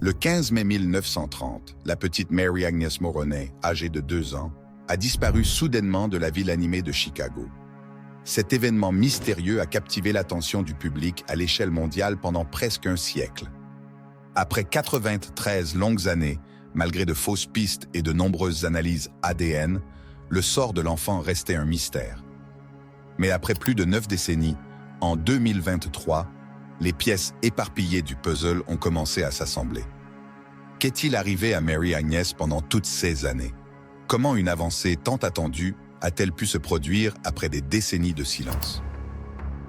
Le 15 mai 1930, la petite Mary Agnes Moroney, âgée de 2 ans, a disparu soudainement de la ville animée de Chicago. Cet événement mystérieux a captivé l'attention du public à l'échelle mondiale pendant presque un siècle. Après 93 longues années, malgré de fausses pistes et de nombreuses analyses ADN, le sort de l'enfant restait un mystère. Mais après plus de 9 décennies, en 2023, les pièces éparpillées du puzzle ont commencé à s'assembler. Qu'est-il arrivé à Mary Agnes pendant toutes ces années? Comment une avancée tant attendue a-t-elle pu se produire après des décennies de silence?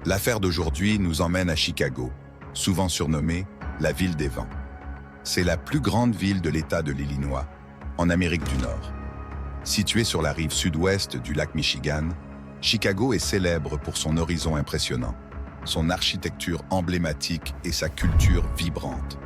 L'affaire d'aujourd'hui nous emmène à Chicago, souvent surnommée la ville des vents. C'est la plus grande ville de l'État de l'Illinois, en Amérique du Nord. Située sur la rive sud-ouest du lac Michigan, Chicago est célèbre pour son horizon impressionnant, son architecture emblématique et sa culture vibrante.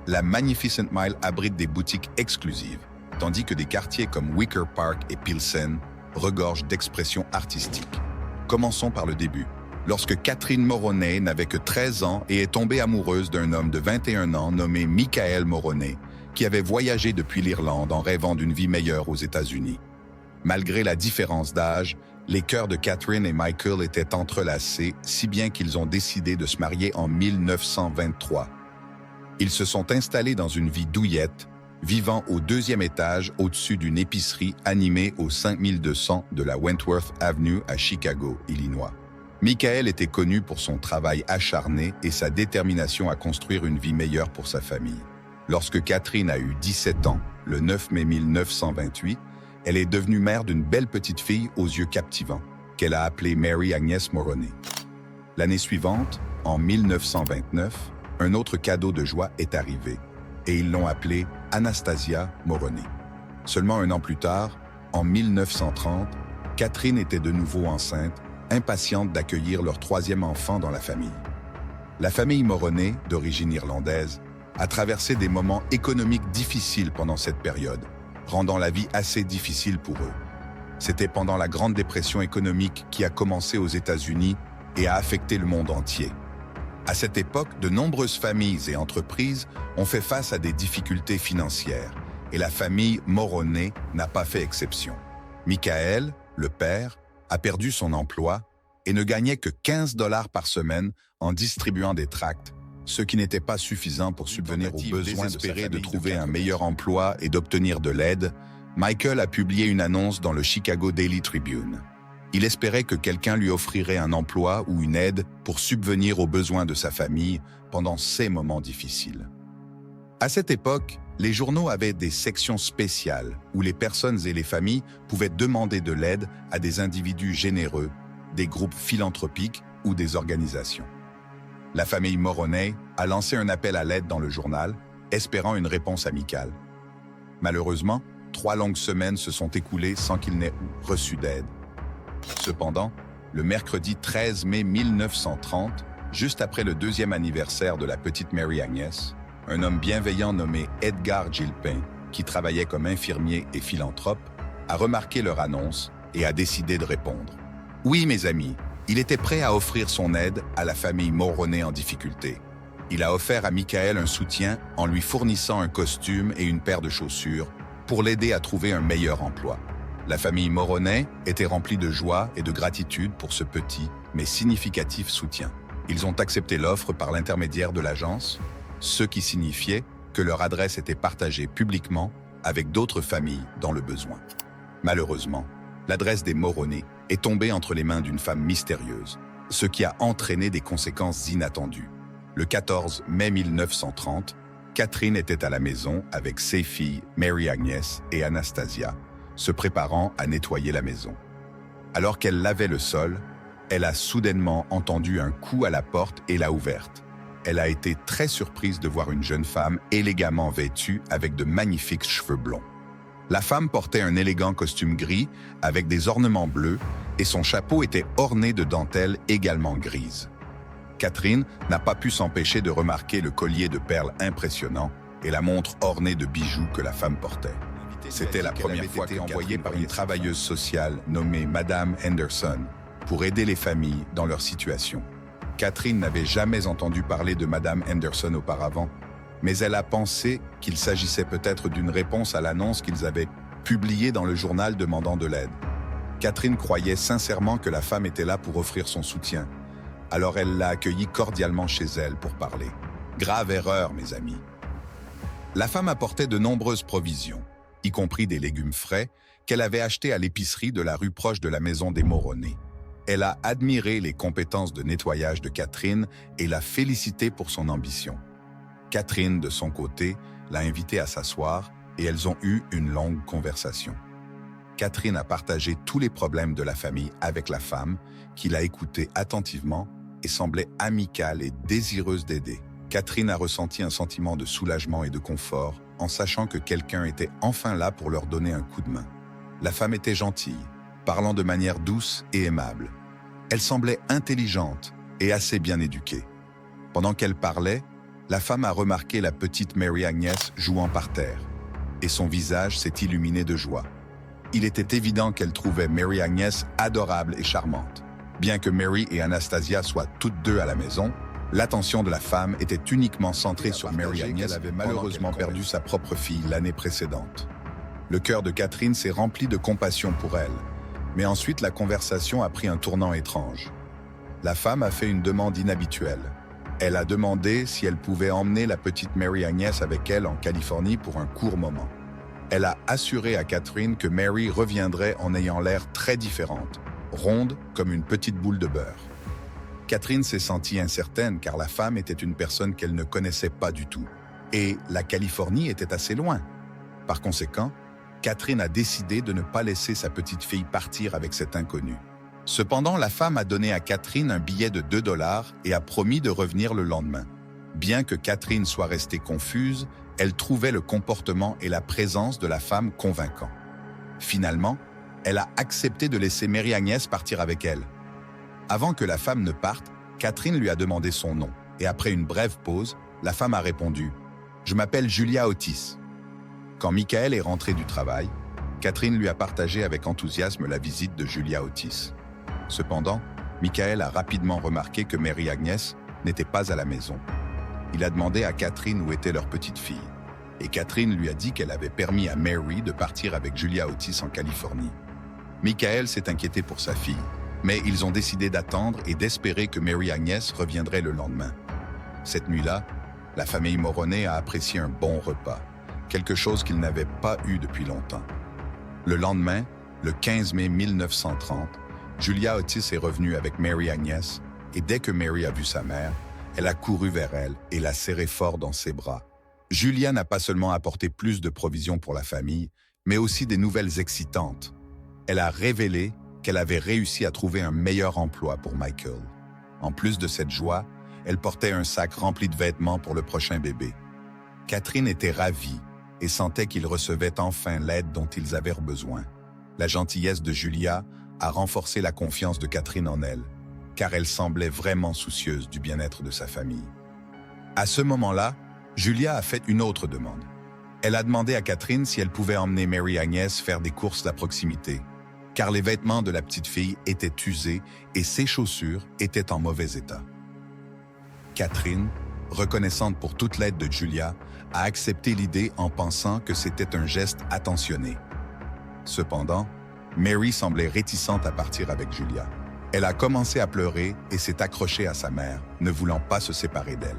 La Magnificent Mile abrite des boutiques exclusives, tandis que des quartiers comme Wicker Park et Pilsen regorgent d'expressions artistiques. Commençons par le début. Lorsque Catherine Moroney n'avait que 13 ans et est tombée amoureuse d'un homme de 21 ans nommé Michael Moroney, qui avait voyagé depuis l'Irlande en rêvant d'une vie meilleure aux États-Unis. Malgré la différence d'âge, les cœurs de Catherine et Michael étaient entrelacés, si bien qu'ils ont décidé de se marier en 1923. Ils se sont installés dans une vie douillette, vivant au 2e étage au-dessus d'une épicerie animée au 5200 de la Wentworth Avenue à Chicago, Illinois. Michael était connu pour son travail acharné et sa détermination à construire une vie meilleure pour sa famille. Lorsque Catherine a eu 17 ans, le 9 mai 1928, elle est devenue mère d'une belle petite fille aux yeux captivants, qu'elle a appelée Mary Agnes Moroney. L'année suivante, en 1929, un autre cadeau de joie est arrivé, et ils l'ont appelée Anastasia Moroney. Seulement un an plus tard, en 1930, Catherine était de nouveau enceinte, impatiente d'accueillir leur 3e enfant dans la famille. La famille Moroney, d'origine irlandaise, a traversé des moments économiques difficiles pendant cette période, rendant la vie assez difficile pour eux. C'était pendant la Grande Dépression économique qui a commencé aux États-Unis et a affecté le monde entier. À cette époque, de nombreuses familles et entreprises ont fait face à des difficultés financières, et la famille Moroney n'a pas fait exception. Michael, le père, a perdu son emploi et ne gagnait que 15 $ par semaine en distribuant des tracts, ce qui n'était pas suffisant pour subvenir aux besoins désespérés de trouver un meilleur emploi et d'obtenir de l'aide. Michael a publié une annonce dans le Chicago Daily Tribune. Il espérait que quelqu'un lui offrirait un emploi ou une aide pour subvenir aux besoins de sa famille pendant ces moments difficiles. À cette époque, les journaux avaient des sections spéciales où les personnes et les familles pouvaient demander de l'aide à des individus généreux, des groupes philanthropiques ou des organisations. La famille Moroney a lancé un appel à l'aide dans le journal, espérant une réponse amicale. Malheureusement, 3 longues semaines se sont écoulées sans qu'il n'ait reçu d'aide. Cependant, le mercredi 13 mai 1930, juste après le 2e anniversaire de la petite Mary Agnes, un homme bienveillant nommé Edgar Gilpin, qui travaillait comme infirmier et philanthrope, a remarqué leur annonce et a décidé de répondre. Oui, mes amis, il était prêt à offrir son aide à la famille Moroney en difficulté. Il a offert à Michael un soutien en lui fournissant un costume et une paire de chaussures pour l'aider à trouver un meilleur emploi. La famille Moroney était remplie de joie et de gratitude pour ce petit, mais significatif soutien. Ils ont accepté l'offre par l'intermédiaire de l'agence, ce qui signifiait que leur adresse était partagée publiquement avec d'autres familles dans le besoin. Malheureusement, l'adresse des Moroney est tombée entre les mains d'une femme mystérieuse, ce qui a entraîné des conséquences inattendues. Le 14 mai 1930, Catherine était à la maison avec ses filles Mary Agnes et Anastasia, se préparant à nettoyer la maison. Alors qu'elle lavait le sol, elle a soudainement entendu un coup à la porte et l'a ouverte. Elle a été très surprise de voir une jeune femme élégamment vêtue avec de magnifiques cheveux blonds. La femme portait un élégant costume gris avec des ornements bleus et son chapeau était orné de dentelles également grises. Catherine n'a pas pu s'empêcher de remarquer le collier de perles impressionnant et la montre ornée de bijoux que la femme portait. C'était la première fois qu'elle était envoyée par une travailleuse sociale nommée Madame Henderson pour aider les familles dans leur situation. Catherine n'avait jamais entendu parler de Madame Henderson auparavant, mais elle a pensé qu'il s'agissait peut-être d'une réponse à l'annonce qu'ils avaient publiée dans le journal demandant de l'aide. Catherine croyait sincèrement que la femme était là pour offrir son soutien, alors elle l'a accueillie cordialement chez elle pour parler. Grave erreur, mes amis. La femme apportait de nombreuses provisions, y compris des légumes frais, qu'elle avait achetés à l'épicerie de la rue proche de la maison des Moroney. Elle a admiré les compétences de nettoyage de Catherine et l'a félicitée pour son ambition. Catherine, de son côté, l'a invitée à s'asseoir et elles ont eu une longue conversation. Catherine a partagé tous les problèmes de la famille avec la femme, qui l'a écoutée attentivement et semblait amicale et désireuse d'aider. Catherine a ressenti un sentiment de soulagement et de confort en sachant que quelqu'un était enfin là pour leur donner un coup de main. La femme était gentille, parlant de manière douce et aimable. Elle semblait intelligente et assez bien éduquée. Pendant qu'elle parlait, la femme a remarqué la petite Mary Agnès jouant par terre, et son visage s'est illuminé de joie. Il était évident qu'elle trouvait Mary Agnès adorable et charmante. Bien que Mary et Anastasia soient toutes deux à la maison, l'attention de la femme était uniquement centrée sur Mary Agnès. Elle avait malheureusement perdu sa propre fille l'année précédente. Le cœur de Catherine s'est rempli de compassion pour elle, mais ensuite la conversation a pris un tournant étrange. La femme a fait une demande inhabituelle. Elle a demandé si elle pouvait emmener la petite Mary Agnès avec elle en Californie pour un court moment. Elle a assuré à Catherine que Mary reviendrait en ayant l'air très différente, ronde comme une petite boule de beurre. Catherine s'est sentie incertaine car la femme était une personne qu'elle ne connaissait pas du tout. Et la Californie était assez loin. Par conséquent, Catherine a décidé de ne pas laisser sa petite fille partir avec cet inconnu. Cependant, la femme a donné à Catherine un billet de $2 et a promis de revenir le lendemain. Bien que Catherine soit restée confuse, elle trouvait le comportement et la présence de la femme convaincants. Finalement, elle a accepté de laisser Mary Agnès partir avec elle. Avant que la femme ne parte, Catherine lui a demandé son nom, et après une brève pause, la femme a répondu « Je m'appelle Julia Otis ». Quand Michael est rentré du travail, Catherine lui a partagé avec enthousiasme la visite de Julia Otis. Cependant, Michael a rapidement remarqué que Mary Agnès n'était pas à la maison. Il a demandé à Catherine où était leur petite fille, et Catherine lui a dit qu'elle avait permis à Mary de partir avec Julia Otis en Californie. Michael s'est inquiété pour sa fille, mais ils ont décidé d'attendre et d'espérer que Mary Agnès reviendrait le lendemain. Cette nuit-là, la famille Moroney a apprécié un bon repas, quelque chose qu'ils n'avaient pas eu depuis longtemps. Le lendemain, le 15 mai 1930, Julia Otis est revenue avec Mary Agnès, et dès que Mary a vu sa mère, elle a couru vers elle et l'a serrée fort dans ses bras. Julia n'a pas seulement apporté plus de provisions pour la famille, mais aussi des nouvelles excitantes. Elle a révélé qu'elle avait réussi à trouver un meilleur emploi pour Michael. En plus de cette joie, elle portait un sac rempli de vêtements pour le prochain bébé. Catherine était ravie et sentait qu'ils recevaient enfin l'aide dont ils avaient besoin. La gentillesse de Julia a renforcé la confiance de Catherine en elle, car elle semblait vraiment soucieuse du bien-être de sa famille. À ce moment-là, Julia a fait une autre demande. Elle a demandé à Catherine si elle pouvait emmener Mary Agnès faire des courses à proximité, car les vêtements de la petite fille étaient usés et ses chaussures étaient en mauvais état. Catherine, reconnaissante pour toute l'aide de Julia, a accepté l'idée en pensant que c'était un geste attentionné. Cependant, Mary semblait réticente à partir avec Julia. Elle a commencé à pleurer et s'est accrochée à sa mère, ne voulant pas se séparer d'elle.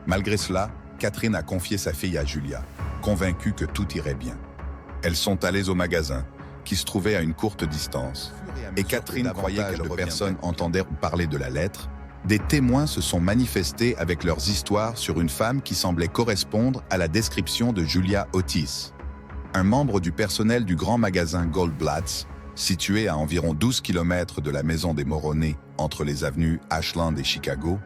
Malgré cela, Catherine a confié sa fille à Julia, convaincue que tout irait bien. Elles sont allées au magasin, qui se trouvait à une courte distance, et Catherine croyait que personne entendait parler de la lettre. Des témoins se sont manifestés avec leurs histoires sur une femme qui semblait correspondre à la description de Julia Otis. Un membre du personnel du grand magasin Goldblatt's, situé à environ 12 km de la maison des Moroney entre les avenues Ashland et Chicago,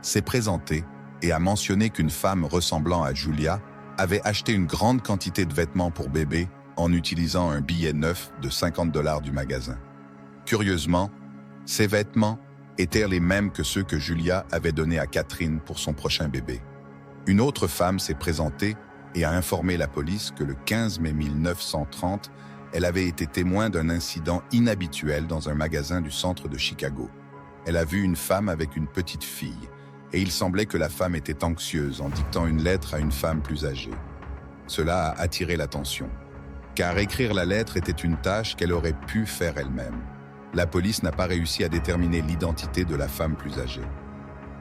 s'est présenté et a mentionné qu'une femme ressemblant à Julia avait acheté une grande quantité de vêtements pour bébé en utilisant un billet neuf de $50 du magasin. Curieusement, ces vêtements étaient les mêmes que ceux que Julia avait donnés à Catherine pour son prochain bébé. Une autre femme s'est présentée et a informé la police que le 15 mai 1930, elle avait été témoin d'un incident inhabituel dans un magasin du centre de Chicago. Elle a vu une femme avec une petite fille, et il semblait que la femme était anxieuse en dictant une lettre à une femme plus âgée. Cela a attiré l'attention, car écrire la lettre était une tâche qu'elle aurait pu faire elle-même. La police n'a pas réussi à déterminer l'identité de la femme plus âgée.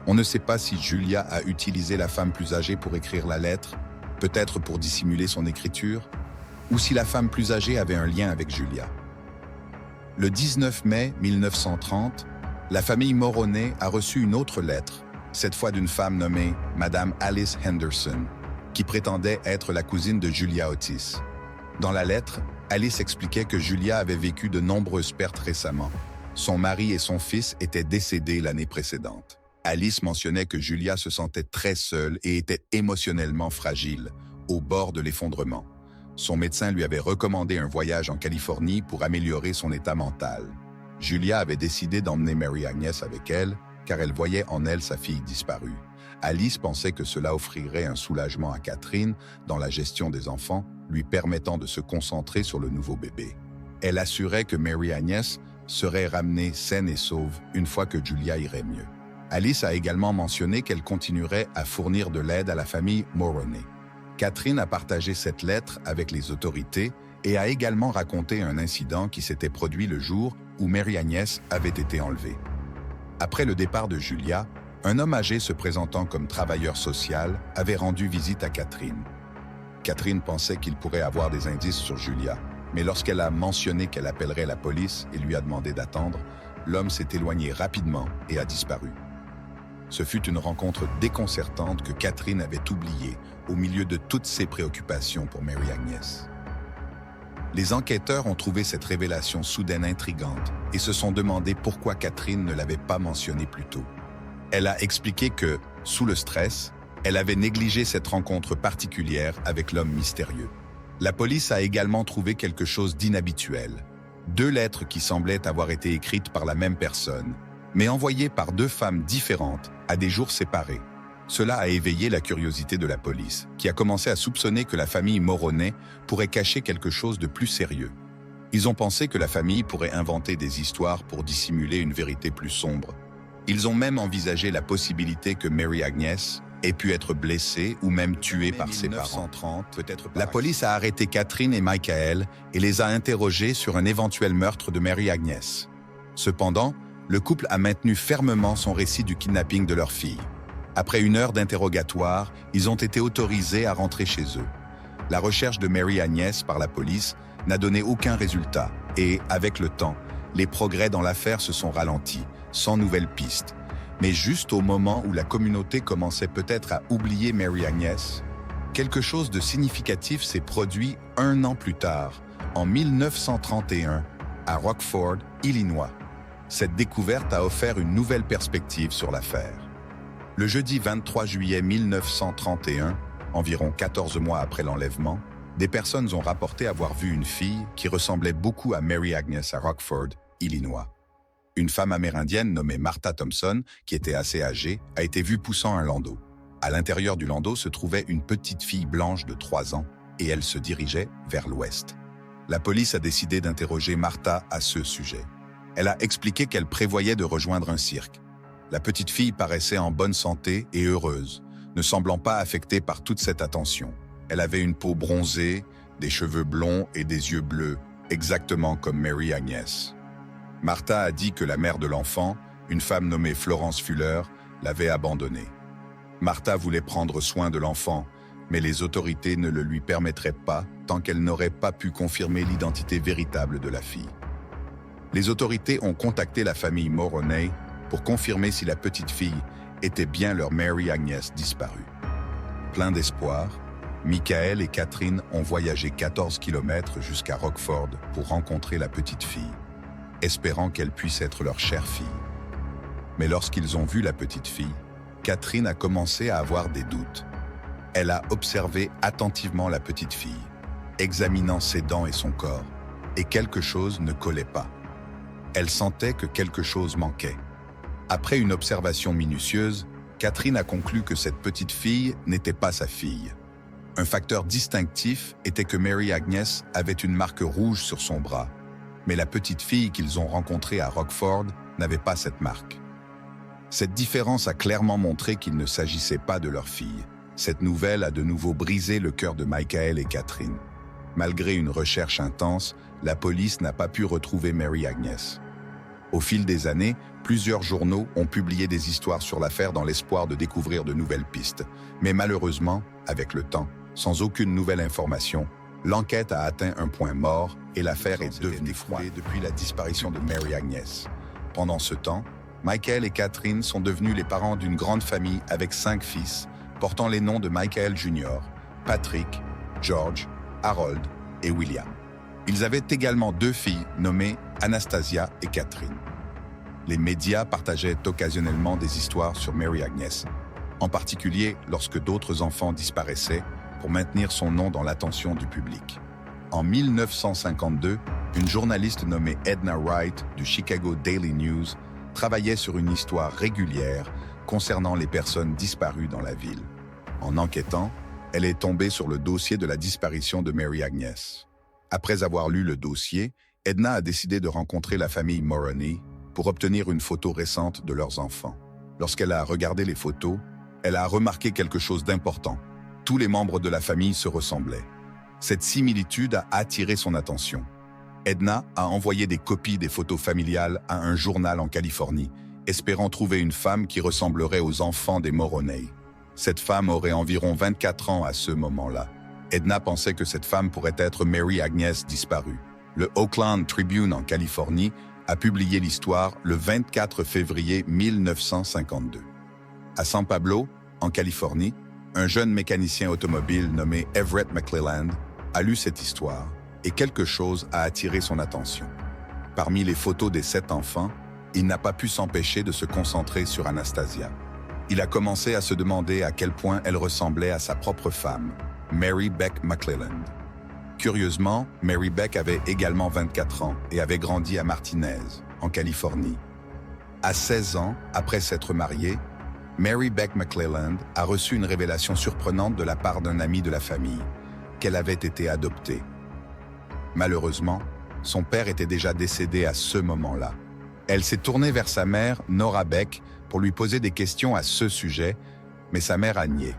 On ne sait pas si Julia a utilisé la femme plus âgée pour écrire la lettre, peut-être pour dissimuler son écriture, ou si la femme plus âgée avait un lien avec Julia. Le 19 mai 1930, la famille Moroney a reçu une autre lettre, cette fois d'une femme nommée Madame Alice Henderson, qui prétendait être la cousine de Julia Otis. Dans la lettre, Alice expliquait que Julia avait vécu de nombreuses pertes récemment. Son mari et son fils étaient décédés l'année précédente. Alice mentionnait que Julia se sentait très seule et était émotionnellement fragile, au bord de l'effondrement. Son médecin lui avait recommandé un voyage en Californie pour améliorer son état mental. Julia avait décidé d'emmener Mary Agnes avec elle, car elle voyait en elle sa fille disparue. Alice pensait que cela offrirait un soulagement à Catherine dans la gestion des enfants, lui permettant de se concentrer sur le nouveau bébé. Elle assurait que Mary Agnes serait ramenée saine et sauve une fois que Julia irait mieux. Alice a également mentionné qu'elle continuerait à fournir de l'aide à la famille Moroney. Catherine a partagé cette lettre avec les autorités et a également raconté un incident qui s'était produit le jour où Mary Agnes avait été enlevée. Après le départ de Julia, un homme âgé se présentant comme travailleur social avait rendu visite à Catherine. Catherine pensait qu'il pourrait avoir des indices sur Julia, mais lorsqu'elle a mentionné qu'elle appellerait la police et lui a demandé d'attendre, l'homme s'est éloigné rapidement et a disparu. Ce fut une rencontre déconcertante que Catherine avait oubliée au milieu de toutes ses préoccupations pour Mary Agnes. Les enquêteurs ont trouvé cette révélation soudaine intrigante et se sont demandé pourquoi Catherine ne l'avait pas mentionnée plus tôt. Elle a expliqué que, sous le stress, elle avait négligé cette rencontre particulière avec l'homme mystérieux. La police a également trouvé quelque chose d'inhabituel. 2 lettres qui semblaient avoir été écrites par la même personne, mais envoyées par 2 femmes différentes à des jours séparés. Cela a éveillé la curiosité de la police, qui a commencé à soupçonner que la famille Moroney pourrait cacher quelque chose de plus sérieux. Ils ont pensé que la famille pourrait inventer des histoires pour dissimuler une vérité plus sombre. Ils ont même envisagé la possibilité que Mary Agnes ait pu être blessée ou même tuée par ses parents. La police a arrêté Catherine et Michael et les a interrogés sur un éventuel meurtre de Mary Agnes. Cependant, le couple a maintenu fermement son récit du kidnapping de leur fille. Après 1 heure d'interrogatoire, ils ont été autorisés à rentrer chez eux. La recherche de Mary Agnes par la police n'a donné aucun résultat et, avec le temps, les progrès dans l'affaire se sont ralentis, sans nouvelles pistes. Mais juste au moment où la communauté commençait peut-être à oublier Mary Agnes, quelque chose de significatif s'est produit 1 an plus tard, en 1931, à Rockford, Illinois. Cette découverte a offert une nouvelle perspective sur l'affaire. Le jeudi 23 juillet 1931, environ 14 mois après l'enlèvement, des personnes ont rapporté avoir vu une fille qui ressemblait beaucoup à Mary Agnes à Rockford, Illinois. Une femme amérindienne nommée Martha Thompson, qui était assez âgée, a été vue poussant un landau. À l'intérieur du landau se trouvait une petite fille blanche de 3 ans et elle se dirigeait vers l'ouest. La police a décidé d'interroger Martha à ce sujet. Elle a expliqué qu'elle prévoyait de rejoindre un cirque. La petite fille paraissait en bonne santé et heureuse, ne semblant pas affectée par toute cette attention. Elle avait une peau bronzée, des cheveux blonds et des yeux bleus, exactement comme Mary Agnes. Martha a dit que la mère de l'enfant, une femme nommée Florence Fuller, l'avait abandonnée. Martha voulait prendre soin de l'enfant, mais les autorités ne le lui permettraient pas tant qu'elle n'aurait pas pu confirmer l'identité véritable de la fille. Les autorités ont contacté la famille Moroney pour confirmer si la petite fille était bien leur Mary Agnes disparue. Plein d'espoir, Michael et Catherine ont voyagé 14 km jusqu'à Rockford pour rencontrer la petite fille, espérant qu'elle puisse être leur chère fille. Mais lorsqu'ils ont vu la petite fille, Catherine a commencé à avoir des doutes. Elle a observé attentivement la petite fille, examinant ses dents et son corps, et quelque chose ne collait pas. Elle sentait que quelque chose manquait. Après une observation minutieuse, Catherine a conclu que cette petite fille n'était pas sa fille. Un facteur distinctif était que Mary Agnes avait une marque rouge sur son bras, mais la petite fille qu'ils ont rencontrée à Rockford n'avait pas cette marque. Cette différence a clairement montré qu'il ne s'agissait pas de leur fille. Cette nouvelle a de nouveau brisé le cœur de Michael et Catherine. Malgré une recherche intense, la police n'a pas pu retrouver Mary Agnes. Au fil des années, plusieurs journaux ont publié des histoires sur l'affaire dans l'espoir de découvrir de nouvelles pistes. Mais malheureusement, avec le temps, sans aucune nouvelle information, l'enquête a atteint un point mort et l'affaire est devenue froide depuis la disparition de Mary Agnes. Pendant ce temps, Michael et Catherine sont devenus les parents d'une grande famille avec 5 fils, portant les noms de Michael Jr., Patrick, George, Harold et William. Ils avaient également 2 filles nommées Anastasia et Catherine. Les médias partageaient occasionnellement des histoires sur Mary Agnes, en particulier lorsque d'autres enfants disparaissaient pour maintenir son nom dans l'attention du public. En 1952, une journaliste nommée Edna Wright du Chicago Daily News travaillait sur une histoire régulière concernant les personnes disparues dans la ville. En enquêtant, elle est tombée sur le dossier de la disparition de Mary Agnes. Après avoir lu le dossier, Edna a décidé de rencontrer la famille Moroney pour obtenir une photo récente de leurs enfants. Lorsqu'elle a regardé les photos, elle a remarqué quelque chose d'important. Tous les membres de la famille se ressemblaient. Cette similitude a attiré son attention. Edna a envoyé des copies des photos familiales à un journal en Californie, espérant trouver une femme qui ressemblerait aux enfants des Moroney. Cette femme aurait environ 24 ans à ce moment-là. Edna pensait que cette femme pourrait être Mary Agnes disparue. Le Oakland Tribune en Californie a publié l'histoire le 24 février 1952. À San Pablo, en Californie, un jeune mécanicien automobile nommé Everett McClelland a lu cette histoire et quelque chose a attiré son attention. Parmi les photos des 7 enfants, il n'a pas pu s'empêcher de se concentrer sur Anastasia. Il a commencé à se demander à quel point elle ressemblait à sa propre femme, Mary Beck McClelland. Curieusement, Mary Beck avait également 24 ans et avait grandi à Martinez, en Californie. À 16 ans, après s'être mariée, Mary Beck McClelland a reçu une révélation surprenante de la part d'un ami de la famille, qu'elle avait été adoptée. Malheureusement, son père était déjà décédé à ce moment-là. Elle s'est tournée vers sa mère, Nora Beck, pour lui poser des questions à ce sujet, mais sa mère a nié.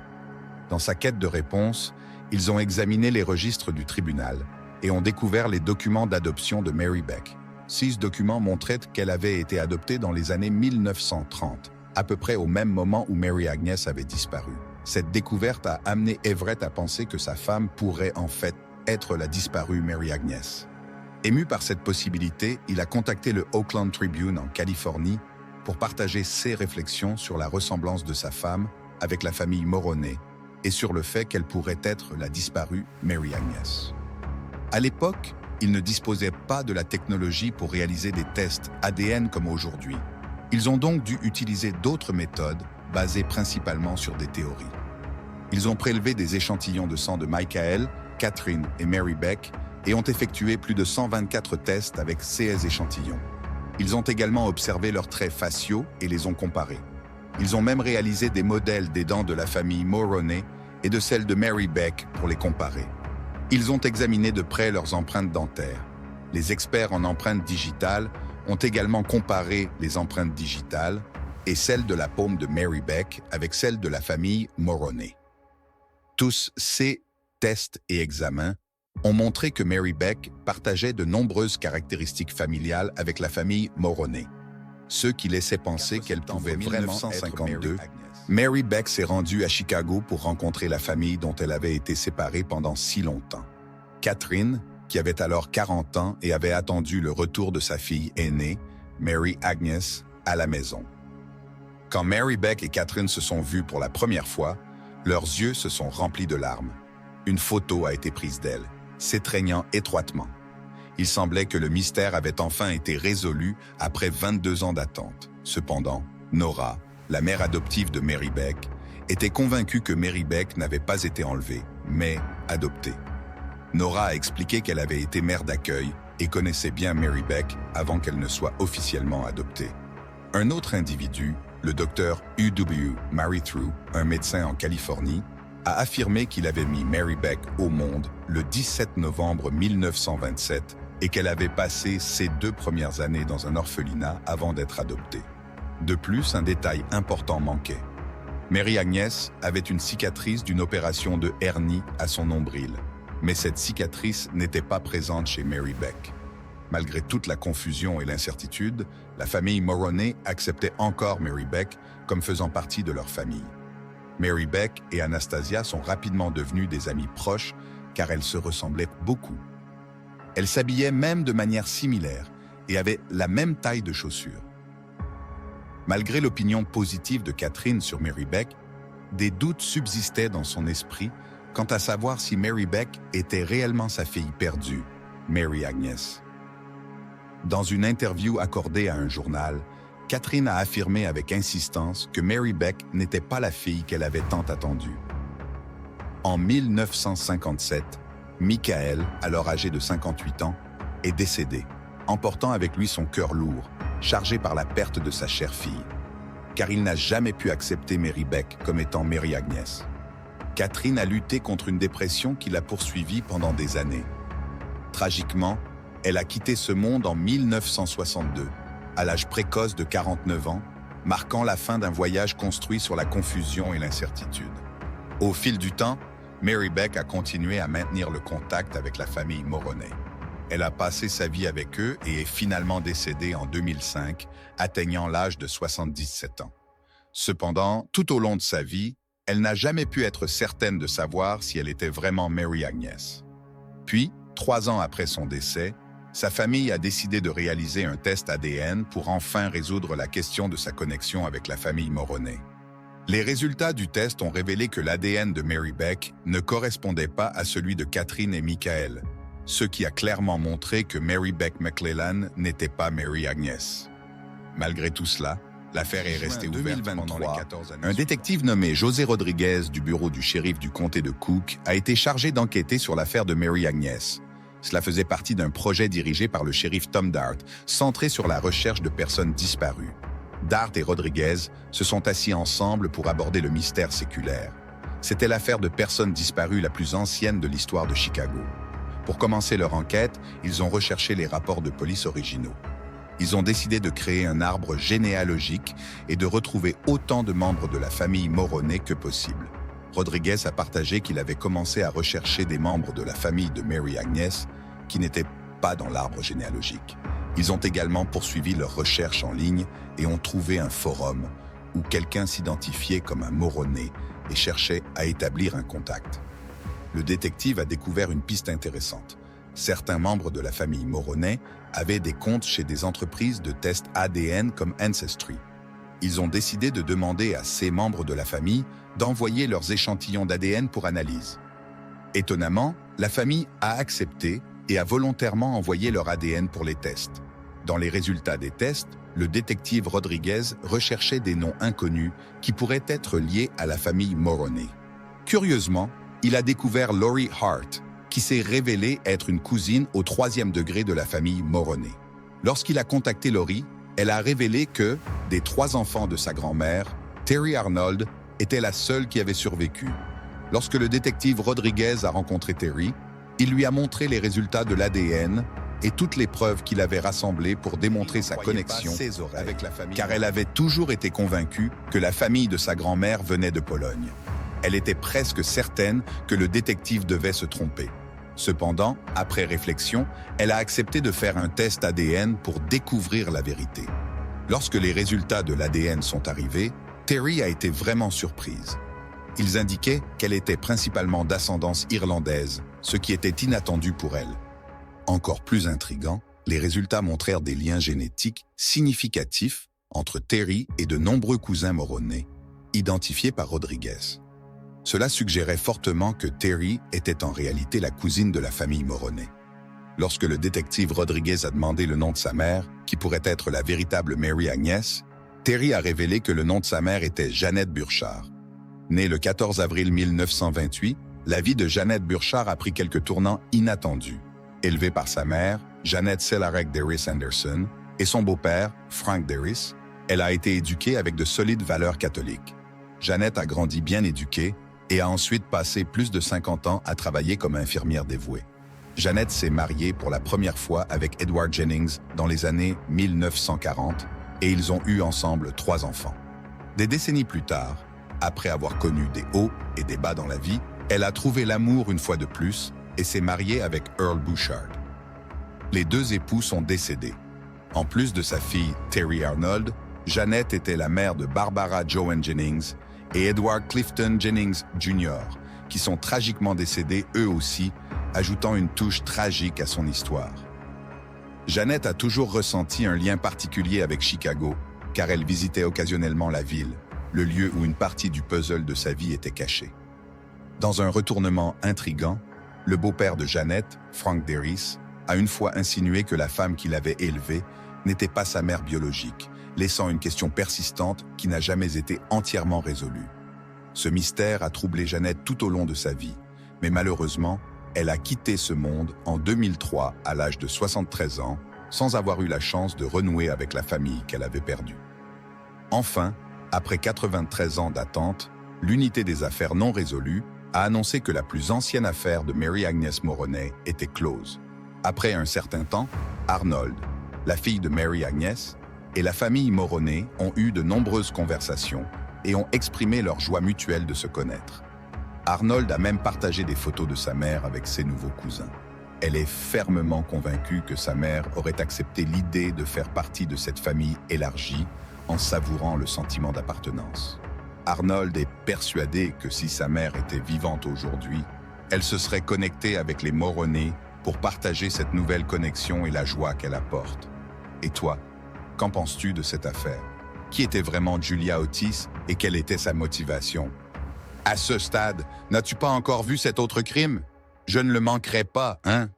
Dans sa quête de réponse, ils ont examiné les registres du tribunal et ont découvert les documents d'adoption de Mary Beck. 6 documents montraient qu'elle avait été adoptée dans les années 1930, à peu près au même moment où Mary Agnes avait disparu. Cette découverte a amené Everett à penser que sa femme pourrait en fait être la disparue Mary Agnes. Ému par cette possibilité, il a contacté le Oakland Tribune en Californie pour partager ses réflexions sur la ressemblance de sa femme avec la famille Moroney et sur le fait qu'elle pourrait être la disparue Mary Agnes. À l'époque, ils ne disposaient pas de la technologie pour réaliser des tests ADN comme aujourd'hui. Ils ont donc dû utiliser d'autres méthodes basées principalement sur des théories. Ils ont prélevé des échantillons de sang de Michael, Catherine et Mary Beck et ont effectué plus de 124 tests avec ces échantillons. Ils ont également observé leurs traits faciaux et les ont comparés. Ils ont même réalisé des modèles des dents de la famille Moroney et de celles de Mary Beck pour les comparer. Ils ont examiné de près leurs empreintes dentaires. Les experts en empreintes digitales ont également comparé les empreintes digitales et celles de la paume de Mary Beck avec celles de la famille Moroney. Tous ces tests et examens ont montré que Mary Beck partageait de nombreuses caractéristiques familiales avec la famille Moroney, ce qui laissait penser qu'elle pouvait vraiment être Mary Agnes. Mary Beck s'est rendue à Chicago pour rencontrer la famille dont elle avait été séparée pendant si longtemps. Catherine, qui avait alors 40 ans et avait attendu le retour de sa fille aînée, Mary Agnes, à la maison. Quand Mary Beck et Catherine se sont vues pour la première fois, leurs yeux se sont remplis de larmes. Une photo a été prise d'elle, s'étreignant étroitement. Il semblait que le mystère avait enfin été résolu après 22 ans d'attente. Cependant, Nora, la mère adoptive de Mary Beck, était convaincue que Mary Beck n'avait pas été enlevée, mais adoptée. Nora a expliqué qu'elle avait été mère d'accueil et connaissait bien Mary Beck avant qu'elle ne soit officiellement adoptée. Un autre individu, le docteur U.W. Marythrew, un médecin en Californie, a affirmé qu'il avait mis Mary Beck au monde le 17 novembre 1927 et qu'elle avait passé ses 2 premières années dans un orphelinat avant d'être adoptée. De plus, un détail important manquait. Mary Agnès avait une cicatrice d'une opération de hernie à son nombril, mais cette cicatrice n'était pas présente chez Mary Beck. Malgré toute la confusion et l'incertitude, la famille Moroney acceptait encore Mary Beck comme faisant partie de leur famille. Mary Beck et Anastasia sont rapidement devenues des amies proches car elles se ressemblaient beaucoup. Elles s'habillaient même de manière similaire et avaient la même taille de chaussures. Malgré l'opinion positive de Catherine sur Mary Beck, des doutes subsistaient dans son esprit quant à savoir si Mary Beck était réellement sa fille perdue, Mary Agnès. Dans une interview accordée à un journal, Catherine a affirmé avec insistance que Mary Beck n'était pas la fille qu'elle avait tant attendue. En 1957, Michael, alors âgé de 58 ans, est décédé, emportant avec lui son cœur lourd, chargé par la perte de sa chère fille, car il n'a jamais pu accepter Mary Beck comme étant Mary Agnès. Catherine a lutté contre une dépression qui l'a poursuivie pendant des années. Tragiquement, elle a quitté ce monde en 1962, à l'âge précoce de 49 ans, marquant la fin d'un voyage construit sur la confusion et l'incertitude. Au fil du temps, Mary Beck a continué à maintenir le contact avec la famille Moroney. Elle a passé sa vie avec eux et est finalement décédée en 2005, atteignant l'âge de 77 ans. Cependant, tout au long de sa vie, elle n'a jamais pu être certaine de savoir si elle était vraiment Mary Agnès. Puis, 3 ans après son décès, sa famille a décidé de réaliser un test ADN pour enfin résoudre la question de sa connexion avec la famille Moroney. Les résultats du test ont révélé que l'ADN de Mary Beck ne correspondait pas à celui de Catherine et Michael, ce qui a clairement montré que Mary Beck McClellan n'était pas Mary Agnès. Malgré tout cela, l'affaire est restée ouverte pendant les 14 années. Un détective nommé José Rodriguez du bureau du shérif du comté de Cook a été chargé d'enquêter sur l'affaire de Mary Agnès. Cela faisait partie d'un projet dirigé par le shérif Tom Dart, centré sur la recherche de personnes disparues. Dart et Rodriguez se sont assis ensemble pour aborder le mystère séculaire. C'était l'affaire de personnes disparues la plus ancienne de l'histoire de Chicago. Pour commencer leur enquête, ils ont recherché les rapports de police originaux. Ils ont décidé de créer un arbre généalogique et de retrouver autant de membres de la famille Moroney que possible. Rodriguez a partagé qu'il avait commencé à rechercher des membres de la famille de Mary Agnès qui n'étaient pas dans l'arbre généalogique. Ils ont également poursuivi leurs recherches en ligne et ont trouvé un forum où quelqu'un s'identifiait comme un Moroney et cherchait à établir un contact. Le détective a découvert une piste intéressante. Certains membres de la famille Moroney avaient des comptes chez des entreprises de tests ADN comme Ancestry. Ils ont décidé de demander à ces membres de la famille d'envoyer leurs échantillons d'ADN pour analyse. Étonnamment, la famille a accepté et a volontairement envoyé leur ADN pour les tests. Dans les résultats des tests, le détective Rodriguez recherchait des noms inconnus qui pourraient être liés à la famille Moroney. Curieusement, il a découvert Lori Hart, qui s'est révélée être une cousine au 3e degré de la famille Moroney. Lorsqu'il a contacté Lori, elle a révélé que, des 3 enfants de sa grand-mère, Terry Arnold était la seule qui avait survécu. Lorsque le détective Rodriguez a rencontré Terry, il lui a montré les résultats de l'ADN et toutes les preuves qu'il avait rassemblées pour démontrer sa connexion avec la famille, car elle avait toujours été convaincue que la famille de sa grand-mère venait de Pologne. Elle était presque certaine que le détective devait se tromper. Cependant, après réflexion, elle a accepté de faire un test ADN pour découvrir la vérité. Lorsque les résultats de l'ADN sont arrivés, Terry a été vraiment surprise. Ils indiquaient qu'elle était principalement d'ascendance irlandaise, ce qui était inattendu pour elle. Encore plus intriguant, les résultats montrèrent des liens génétiques significatifs entre Terry et de nombreux cousins Moroney, identifiés par Rodriguez. Cela suggérait fortement que Terry était en réalité la cousine de la famille Moroney. Lorsque le détective Rodriguez a demandé le nom de sa mère, qui pourrait être la véritable Mary Agnès, Terry a révélé que le nom de sa mère était Jeannette Burchard. Née le 14 avril 1928, la vie de Jeannette Burchard a pris quelques tournants inattendus. Élevée par sa mère, Jeannette Celarek Derris Anderson, et son beau-père, Frank Derris, elle a été éduquée avec de solides valeurs catholiques. Jeannette a grandi bien éduquée et a ensuite passé plus de 50 ans à travailler comme infirmière dévouée. Jeannette s'est mariée pour la première fois avec Edward Jennings dans les années 1940 et ils ont eu ensemble 3 enfants. Des décennies plus tard, après avoir connu des hauts et des bas dans la vie, elle a trouvé l'amour une fois de plus et s'est mariée avec Earl Bouchard. Les 2 époux sont décédés. En plus de sa fille Terry Arnold, Jeannette était la mère de Barbara Joan Jennings et Edward Clifton Jennings Jr., qui sont tragiquement décédés eux aussi, ajoutant une touche tragique à son histoire. Jeannette a toujours ressenti un lien particulier avec Chicago, car elle visitait occasionnellement la ville, le lieu où une partie du puzzle de sa vie était cachée. Dans un retournement intrigant, le beau-père de Jeannette, Frank Derris, a une fois insinué que la femme qu'il avait élevée n'était pas sa mère biologique, laissant une question persistante qui n'a jamais été entièrement résolue. Ce mystère a troublé Jeannette tout au long de sa vie, mais malheureusement, elle a quitté ce monde en 2003 à l'âge de 73 ans, sans avoir eu la chance de renouer avec la famille qu'elle avait perdue. Enfin, après 93 ans d'attente, l'unité des affaires non résolues a annoncé que la plus ancienne affaire de Mary-Agnès Moroney était close. Après un certain temps, Arnold, la fille de Mary-Agnès, et la famille Moroney ont eu de nombreuses conversations et ont exprimé leur joie mutuelle de se connaître. Arnold a même partagé des photos de sa mère avec ses nouveaux cousins. Elle est fermement convaincue que sa mère aurait accepté l'idée de faire partie de cette famille élargie en savourant le sentiment d'appartenance. Arnold est persuadé que si sa mère était vivante aujourd'hui, elle se serait connectée avec les Moroney pour partager cette nouvelle connexion et la joie qu'elle apporte. Et toi, qu'en penses-tu de cette affaire? Qui était vraiment Julia Otis et quelle était sa motivation? À ce stade, n'as-tu pas encore vu cet autre crime? Je ne le manquerai pas, hein?